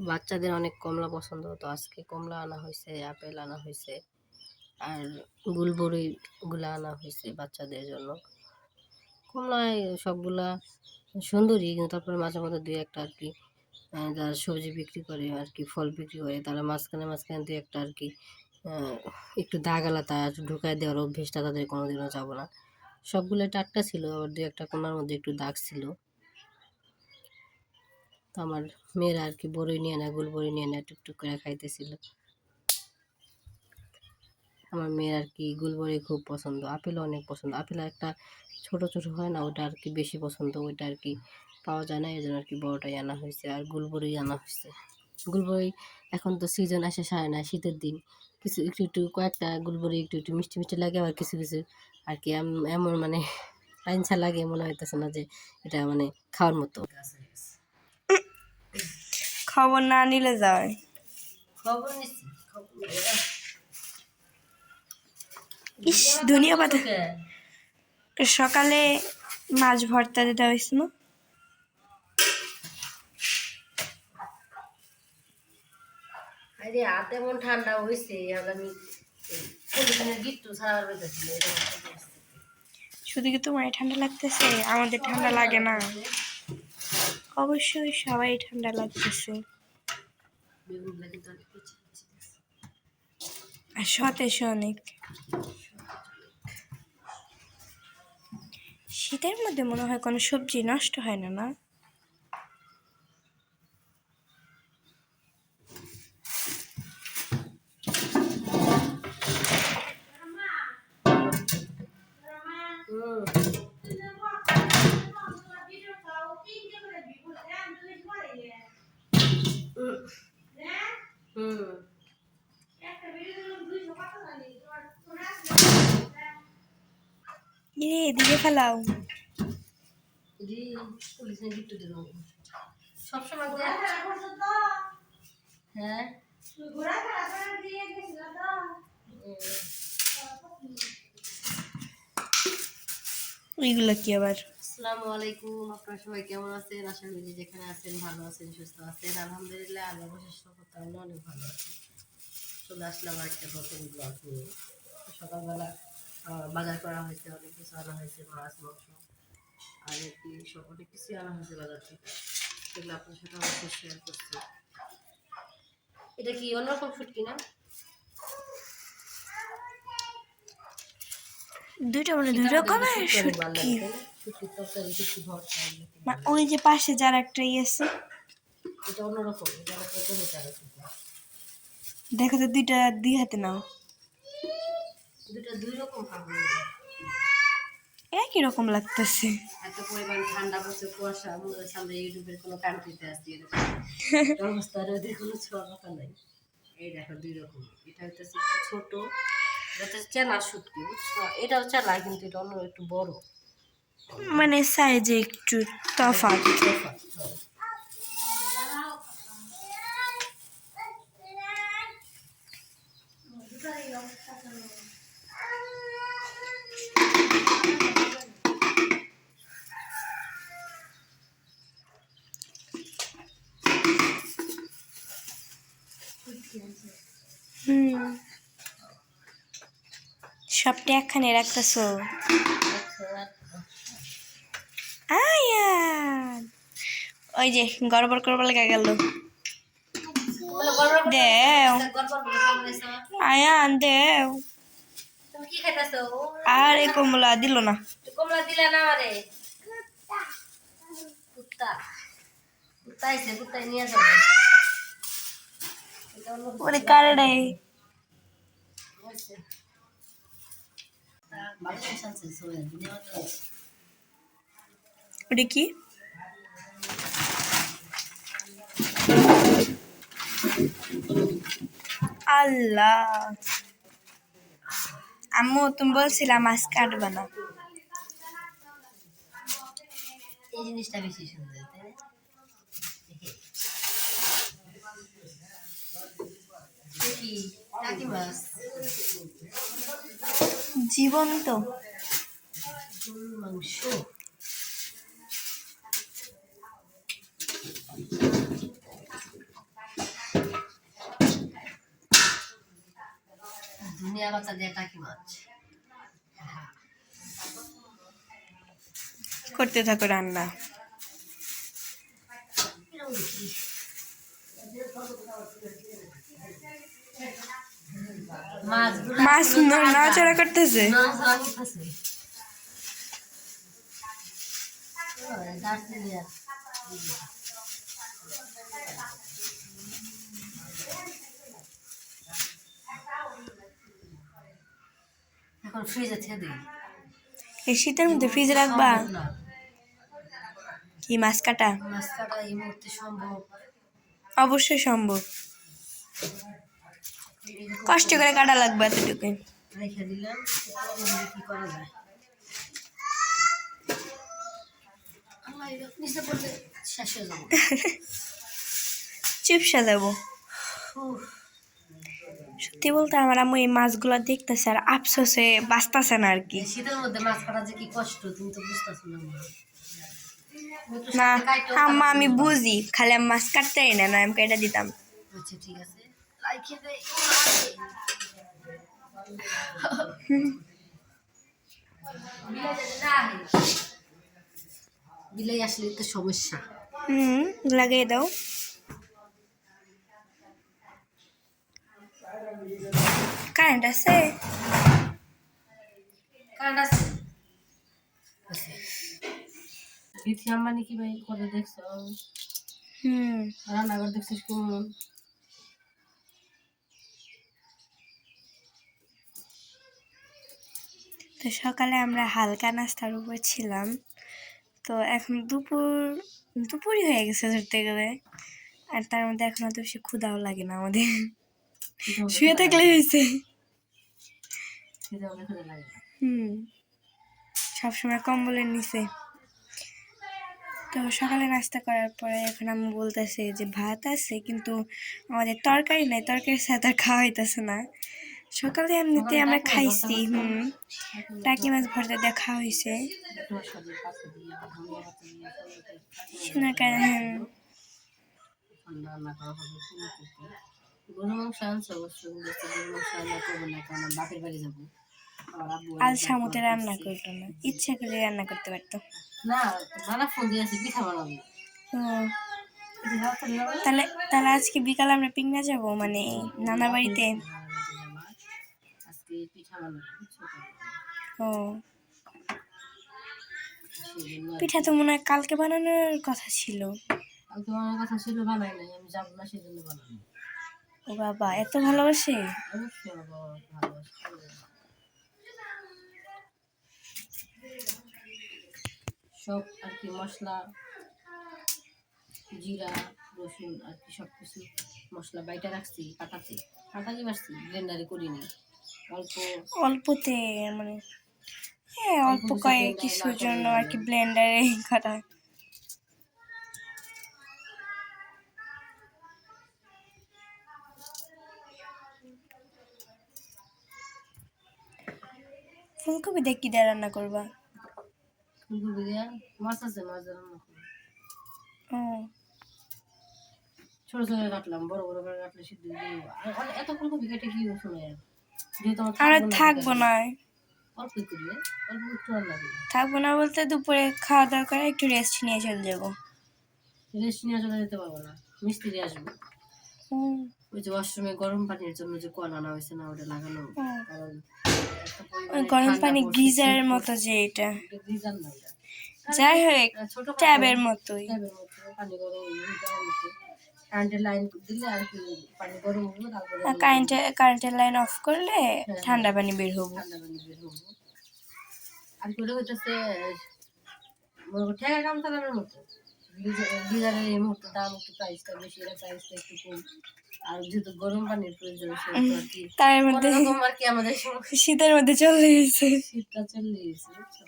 বাচ্চাদের অনেক কমলা পছন্দ, তো আজকে কমলা আনা হয়েছে, আপেল আনা হয়েছে, আর গুলবড়িগুলো আনা হয়েছে বাচ্চাদের জন্য। কমলায় সবগুলা সুন্দরী, কিন্তু তারপরে মাঝে মধ্যে দুই একটা আর কি যারা সবজি বিক্রি করে আর কি, ফল বিক্রি করে, তারা মাঝখানে মাঝখানে দুই একটা আর কি একটু দাগ আলাদা ঢুকায় দেওয়ার অভ্যেসটা তাদের কোনোদিনও যাবো না। সবগুলো টাটকা ছিল, আবার দুই একটা কোনার মধ্যে একটু দাগ ছিল। তো আমার মেয়েরা আর কি বড়ই নিয়ে নেয়, গুলবড়ি নিয়ে নেয়, টুকটুক করে খাইতেছিল। আমার মেয়ের আর কি গুলবড়ি খুব পছন্দ, আপেলও অনেক পছন্দ। আপেল একটা ছোট ছোট হয় না, ওটা আর কি বেশি পছন্দ, ওইটা আর কি পাওয়া যায় না, এই জন্য আর কি বড়টাই আনা হয়েছে। আর গুলবড়ি আনা হয়েছে। গুলবড়ি এখন তো সিজন আসে সারে না, শীতের দিন কিছু একটু একটু কয়েকটা গুলবড়ি একটু একটু মিষ্টি মিষ্টি লাগে, আবার কিছু কিছু আর কি এমন মানে আইনছা লাগে, মনে হইতেছে না যে এটা মানে খাওয়ার মতো। খবর না নিলে যায়। খবর নিচ্ছি, ইস, ধনিয়া পাতা সকালে মাছ ভর্তা দিতে হয়েছিল। আরে হাতে এমন ঠান্ডা হয়েছে, আমি গিট্টু ছাড়ার বেঁধেছিল। শুধু কি তোমার ঠান্ডা লাগতেছে? আমাদের ঠান্ডা লাগে না। অবশ্যই সবাই ঠান্ডা লাগতেছে। আর সতেজ অনেক। শীতের মধ্যে মনে হয় কোনো সবজি নষ্ট হয় না, না? এদিকে ফেলাও। সবসময় হ্যাঁ ওইগুলো কি আবার? আসসালামু আলাইকুম, আপনারা সবাই কেমন আছেন? আশা করি যেখানে আছেন ভালো আছেন, সুস্থ আছেন। আলহামদুলিল্লাহ, আল্লাহ অশেষ করতে আমরা অনেক ভালো আছি। চলে আসলাম একটা নতুন ব্লগ নিয়ে। সকালবেলা বাজার করা হয়েছে, অনেক কিছু আনা হয়েছে, মাছ মাংস আর কি সব অনেক কিছু আনা হয়েছে বাজার থেকে। সেগুলো আপনার সাথে অবশ্যই শেয়ার করছি। এটা কি অন্যরকম ফুটকি না? দুইটা মানে দুই রকমের শুটকি। শুটকির তরকারি, শুটকি ভর্তা। ওই যে পাশে যার একটা আছে, এটা অন্যরকম, এটা প্রথমে তারা দেখো তো, দুইটা দুই হাতে নাও। দুটা দুই রকম খাবো। একই রকম লাগতেছে। এত পরিমাণ ঠান্ডা পড়ছে, কুয়াশা, মনে হচ্ছে আমরা ইউটিউবের কোনো কান্ট্রিতে আছি। এরকম অবস্থা, আর ওদের কোনো ছোঁয়া পাতা নাই। এই দেখো দুই রকম, এটা হচ্ছে ছোট, এটা চেনা শুটকি, বুঝছো? এটাও চেনা, কিন্তু এটা অন্য একটু বড়, মানে সাইজে একটু তফাৎ। সবটা একখানে রাখতেছো। আয়ান, ওই যে গড়বড় করবার লেগে গেল। দেও আয়ান, দেও। আরে কমলা দিল না। কমলা দিলা না? আরে কুত্তা, কুত্তা আইছে, কুত্তা নিয়ে যাবে। ওরে কারে রে? ওটা কি? আল্লাহ, আম্মু তুমি বলছিলাম মাছ কাটবা না। এই জিনিসটা বেশি সুন্দর, তাই না? টাকি মাছ জীবন্ত মাংস। ধনিয়া পাতা দিয়ে টাকি মাছ। করতে থাকো রান্না। মাছ নাড়াচাড়া করতেছে। এখন ফ্রিজে থেকে দিই। এই শীতের মধ্যে ফ্রিজে রাখবা? কি মাছ কাটা? মাছ কাটা এই মুহূর্তে সম্ভব? অবশ্যই সম্ভব, কষ্ট করে কাটা লাগবে এতটুকু। রেখে দিলাম, কি করা যায়। নিচে পড়লে শেষ হয়ে যাবো। চিপসা যাবো। সত্যি বলতে আমার আম্মু এই মাছগুলো দেখতেছে আর আফসোসে বাঁচতেছে না আর কি। শীতের মধ্যে মাছ কাটা যে কি কষ্ট তুমি তো বুঝতেছো না। না আম্মা আমি বুঝি, খালি আমি মাছ কাটতেই না, না আমি কেটে দিতাম। আচ্ছা ঠিক আছে, লাইকে দে। বিলাই আসলে তো সমস্যা। লাগিয়ে দাও। কারেন্ট আছে? কারেন্ট আছে। বিথি আম্বানি কি ভাই করে দেখছো? রান্নাঘর দেখছিস কেমন? তো সকালে আমরা হালকা নাস্তার উপর ছিলাম, তো এখন দুপুরই হয়ে গেছে ধরতে গেলে, আর তার মধ্যে এখন অত বেশি ক্ষুধাও লাগে না আমাদের। শুয়ে থাকলে হয়েছে। সবসময় কম্বলের নিচে। তো সকালে নাস্তা করার পরে এখন আমি বলতেছে যে ভাত আছে কিন্তু আমাদের তরকারি নাই, তরকারি সাথে খাওয়া হইতেছে না। সকালে এমনিতে আমরা খাইছি, টাকি মাছ ভর্তা দিয়ে খাওয়া হয়েছে। আল সামুতে রান্না করতো না, ইচ্ছা করে রান্না করতে পারতো না। নানা ফোন দিয়েছি পিঠা বানাবো। তাহলে তাহলে আজকে বিকালে আমরা পিকনা যাবো, মানে নানা বাড়িতে। আজকে পিঠা বানাবো। ও পিঠা তো মনে হয় কালকে বানানোর কথা ছিল। কালকে বানানোর কথা ছিল, বানাই নাই, আমি যাবো না সেজন্য বানাবো। ও বাবা এত ভালোবাসে? অবশ্যই ভালোবাসে। সব আর কি মশলা, জিরা রসুন আর কি সব কিছু মশলা বাইটা রাখছি পাটাতে। পাটাতে বাড়ছি, ব্লেন্ডারে করিনি। অল্পতে মানে হ্যাঁ অল্প কয়েক কিছুর জন্য আর কি ব্লেন্ডারে করা। ফুলকপি দিয়ে কি দিয়ে রান্না করবা? ফুলকপি দিয়ে মাছ আছে, মাছ দিয়ে রান্না করবো। ছোট ছোট কাটলাম, বড় বড় করে কাটলে সিদ্ধ দিয়ে এত ফুলকপি কেটে কি শুনে আর থাকবো না, অল্প করলে অল্প একটু রান্না করি। থাকবো না বলতে দুপুরে খাওয়া দাওয়া করে একটু রেস্ট নিয়ে চলে যাবো। রেস্ট নিয়ে চলে যেতে পারবো না, মিস্ত্রি আসবো। ওই যে ওয়াশরুমে গরম পানির জন্য যে কল আনা হয়েছে না, ওটা লাগানো। কারণ গরম পানি গিজারের মতো, যে এটা গিজার না, যাই হোক ছোট ট্যাবের মতোই। পানি গরম কারেন্টের লাইন দিলে আর কি পানি গরম হবে, তারপরে কারেন্টের লাইন অফ করলে ঠান্ডা পানি বের হবো। আর কি ওটা হইতেছে ঠেকা কাম চালানোর মতো। গিজারের এই মুহূর্তে দাম একটু প্রাইসটা বেশি, এর প্রাইসটা একটু কম। আর যেহেতু গরম পানির প্রয়োজন, সেহেতু আর কি তার মধ্যে আর কি আমাদের শীতের মধ্যে চলে গেছে, শীতটা চলে গেছে বুঝছো।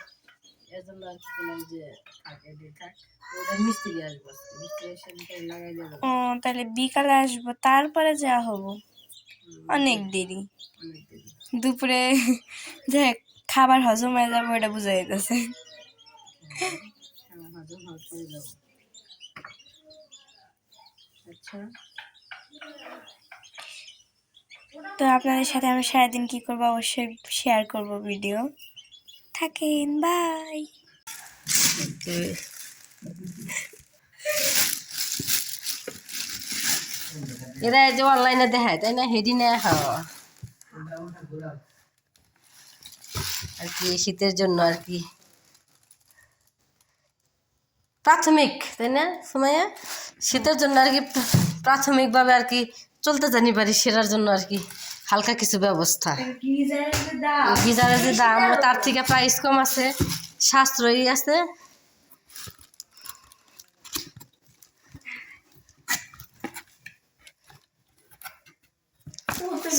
এর জন্য আর কি বললাম যে থাকে দিয়ে থাক, ওটা মিস্ত্রি আসবো, মিস্ত্রি এসে লাগাই দেবো। ও তাহলে বিকালে আসবো, তারপরে যাওয়া হবো। অনেক দেরি, দুপুরে যে খাবার হজম হয়ে যাবো এটা বোঝা যাইতেছে। আচ্ছা তো আপনাদের সাথে আমি সারাদিন কি করবো অবশ্যই শেয়ার করব ভিডিও। থাকেন, বাই। এরা যে অনলাইনে দেখায় তাই না, হেডি না আর কি শীতের জন্য আর কি প্রাথমিক, তাই না সুমাইয়া? শীতের জন্য আর কি প্রাথমিকভাবে আর কি চলতে জানি পারি, সেটার জন্য আর কি হালকা কিছু ব্যবস্থা। গিজারের যে দাম তার থেকে প্রাইস কম আছে, সাশ্রয়ী আছে।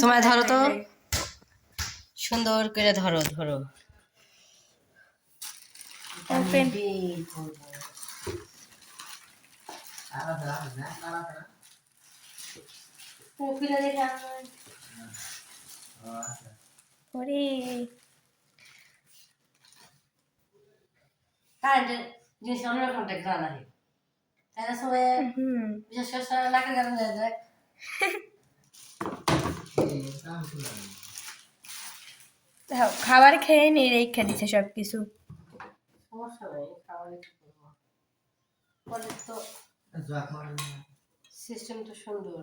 সময় ধরো তো, সুন্দর করে ধরো ধরো। ওপেন। ওরে কারেন্টের জিনিস অন্যরকমটা ঘ্রাণ আছে, তাই না সময়? বিশেষ করে নাকের কারণে দেখ খাবার খেয়ে নিয়ে রেখে দিছে সবকিছু। সমস্যা নেই, খাবারে কি করবো, পরে তো সিস্টেম তো সুন্দর।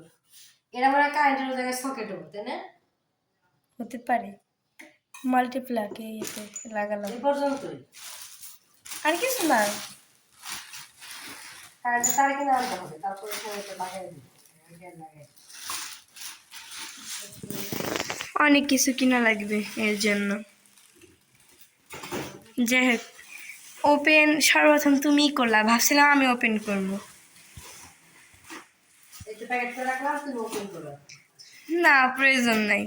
এরা মনে হয় কারেন্টের জায়গায় সকেট হবো, তাই না? হতে পারে মাল্টিপ্লাকে এতে লাগালাম, এই পর্যন্তই, আর কিছু না। কারেন্টের তার কিনে আনতে হবে, তারপরে সময়টা লাগাই দিবে। অনেক কিছু কিনা লাগবে এর জন্য। যাই হোক, ওপেন সর্বপ্রথম তুমিই করলা, ভাবছিলাম আমি ওপেন করবো। একটু প্যাকেট করে রাখলাম, তুমি ওপেন করো। না, প্রয়োজন নাই।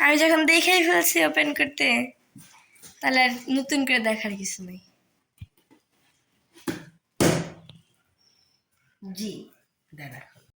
আমি যখন দেখেই ফেলছি ওপেন করতে, তাহলে আর নতুন করে দেখার কিছু নেই। জি দাদা।